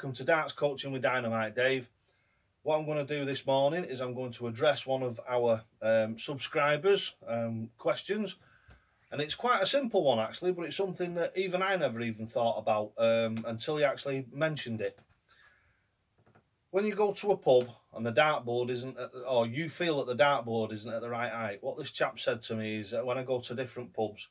welcome to Darts Coaching with Dynamite Dave. What I'm going to do this morning is I'm going to address one of our subscribers' questions, and it's quite a simple one actually, but it's something that even I never even thought about until he actually mentioned it. When you go to a pub and the dartboard isn't or you feel that the dartboard isn't at the right height, what this chap said to me is that when I go to different pubs,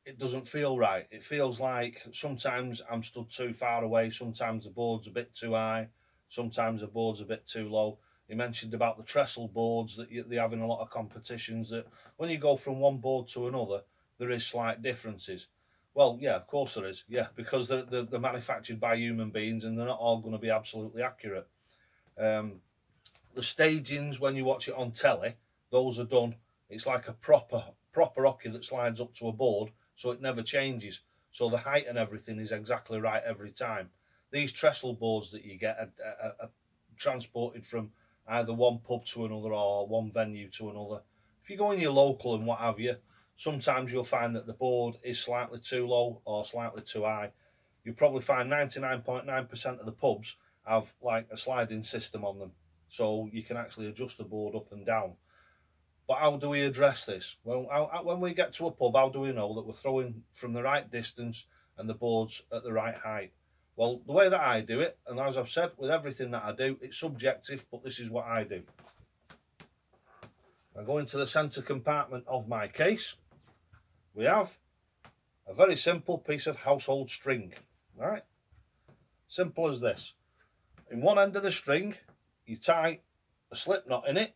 it doesn't feel right. It feels like sometimes I'm stood too far away, sometimes the board's a bit too high, sometimes the board's a bit too low. He mentioned about the trestle boards that they have in a lot of competitions, that when you go from one board to another, there is slight differences. Well, yeah, of course there is, yeah, because they're manufactured by human beings and they're not all going to be absolutely accurate. The stagings, when you watch it on telly, those are done, it's like a proper hockey that slides up to a board, so it never changes. So the height and everything is exactly right every time. These trestle boards that you get are transported from either one pub to another or one venue to another. If you go in your local and what have you, sometimes you'll find that the board is slightly too low or slightly too high. You'll probably find 99.9% of the pubs have like a sliding system on them, so you can actually adjust the board up and down. But how do we address this? Well, when we get to a pub, how do we know that we're throwing from the right distance and the board's at the right height? Well, the way that I do it, and as I've said, with everything that I do, it's subjective, but this is what I do. I go into the centre compartment of my case. We have a very simple piece of household string, right? Simple as this. In one end of the string, you tie a slip knot in it,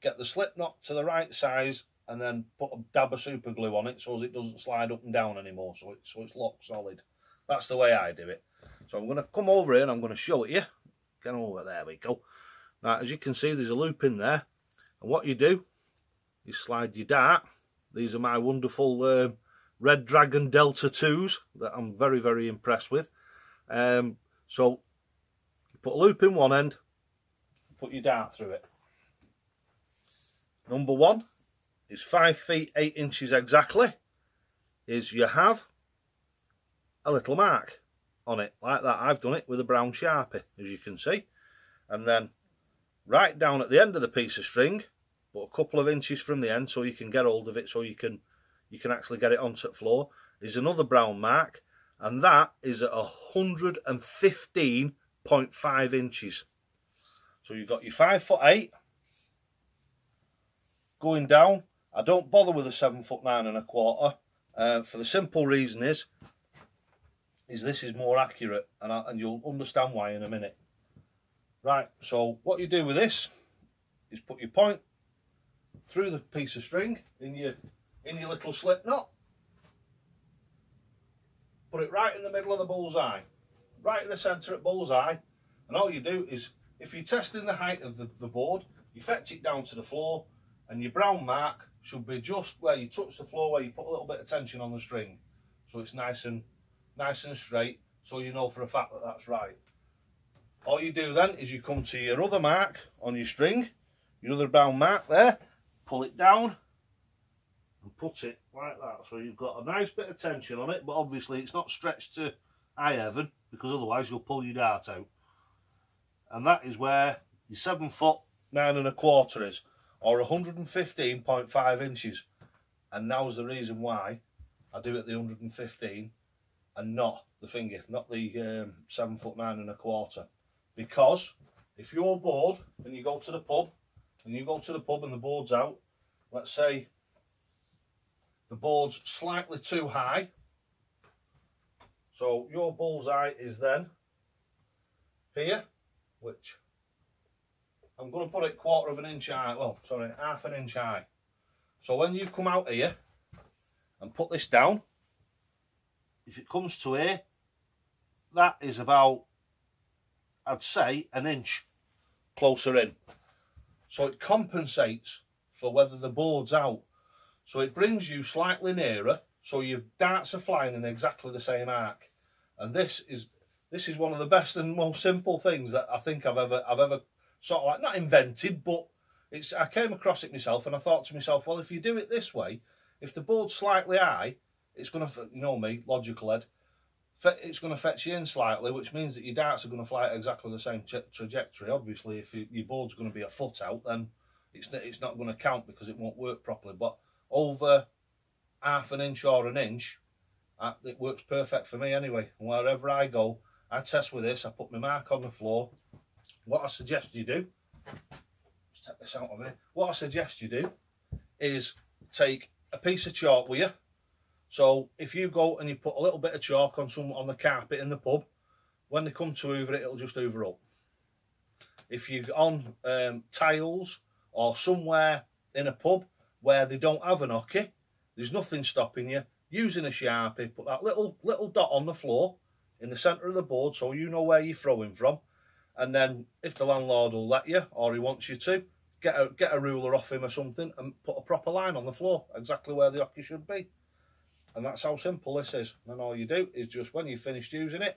get the slip knot to the right size, and then put a dab of super glue on it so as it doesn't slide up and down anymore, so it's locked solid. That's the way I do it. So I'm going to come over here and I'm going to show it you. Get over, there we go. Now, as you can see, there's a loop in there, and what you do is slide your dart. These are my wonderful Red Dragon Delta 2s that I'm very, very impressed with. So you put a loop in one end, put your dart through it. Number one is 5 feet 8 inches exactly. Is you have a little mark on it like that. I've done it with a brown Sharpie, as you can see. And then right down at the end of the piece of string, but a couple of inches from the end so you can get hold of it, so you can actually get it onto the floor, is another brown mark, and that is at 115.5 inches. So you've got your 5 foot 8 going down. I don't bother with a 7 foot 9 1/4 for the simple reason is this is more accurate, and you'll understand why in a minute. Right, so what you do with this is put your point through the piece of string in your little slip knot, put it right in the middle of the bullseye, right in the centre at bullseye, and all you do is, if you're testing the height of the board, you fetch it down to the floor, and your brown mark should be just where you touch the floor, where you put a little bit of tension on the string, so it's nice and straight, so you know for a fact that that's right. All you do then is you come to your other mark on your string, your other brown mark there, pull it down and put it like that, so you've got a nice bit of tension on it, but obviously it's not stretched to high heaven, because otherwise you'll pull your dart out. And that is where your 7 foot 9 1/4 is, or 115.5 inches. And now's the reason why I do it the 115 and not the finger, not the 7 foot 9 1/4. Because if you're bored and you go to the pub and the board's out, let's say the board's slightly too high, so your bullseye is then here, which I'm going to put it 1/4 of an inch high, well, sorry, 1/2 an inch high. So when you come out here and put this down, if it comes to here, that is about, I'd say, an inch closer in. So it compensates for whether the board's out. So it brings you slightly nearer, so your darts are flying in exactly the same arc. And this is one of the best and most simple things that I think I've ever sort of like, not invented, but I came across it myself, and I thought to myself, well, if you do it this way, if the board's slightly high, it's going to, you know me, logical head, it's going to fetch you in slightly, which means that your darts are going to fly at exactly the same trajectory. Obviously, if your board's going to be a foot out, then it's not going to count because it won't work properly. But over half an inch or an inch, it works perfect for me anyway. And wherever I go, I test with this. I put my mark on the floor. What I suggest you do, let's take this out of here. What I suggest you do is take a piece of chalk with you. So if you go and you put a little bit of chalk on the carpet in the pub, when they come to hoover it, it'll just hoover up. If you're on tiles or somewhere in a pub where they don't have an oche, there's nothing stopping you using a Sharpie. Put that little dot on the floor in the centre of the board so you know where you're throwing from. And then if the landlord will let you, or he wants you to, get a ruler off him or something and put a proper line on the floor, exactly where the oche should be. And that's how simple this is. And all you do is just, when you've finished using it,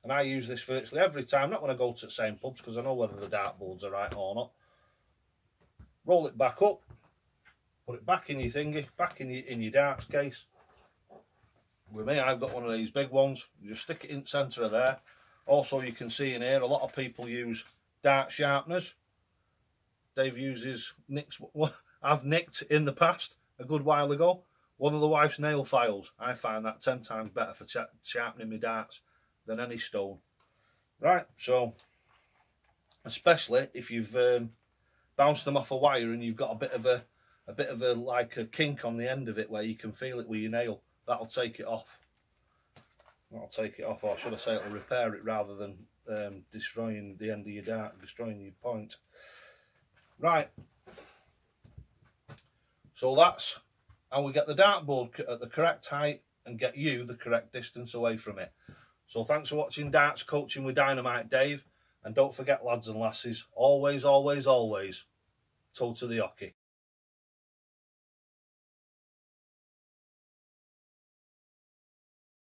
and I use this virtually every time, not when I go to the same pubs because I know whether the dartboards are right or not. Roll it back up, put it back in your thingy, back in your darts case. With me, I've got one of these big ones. You just stick it in the centre of there. Also, you can see in here, a lot of people use dart sharpeners. Dave uses I've nicked in the past, a good while ago, one of the wife's nail files. I find that 10 times better for sharpening my darts than any stone. Right, so especially if you've bounced them off a wire and you've got a bit of a like a kink on the end of it where you can feel it with your nail, that'll take it off. That'll take it off, or should I say it'll repair it rather than destroying the end of your dart, destroying your point. Right, so that's how we get the dartboard at the correct height and get you the correct distance away from it. So thanks for watching Darts Coaching with Dynamite Dave, and don't forget, lads and lasses, always, always, always, toe to the oche.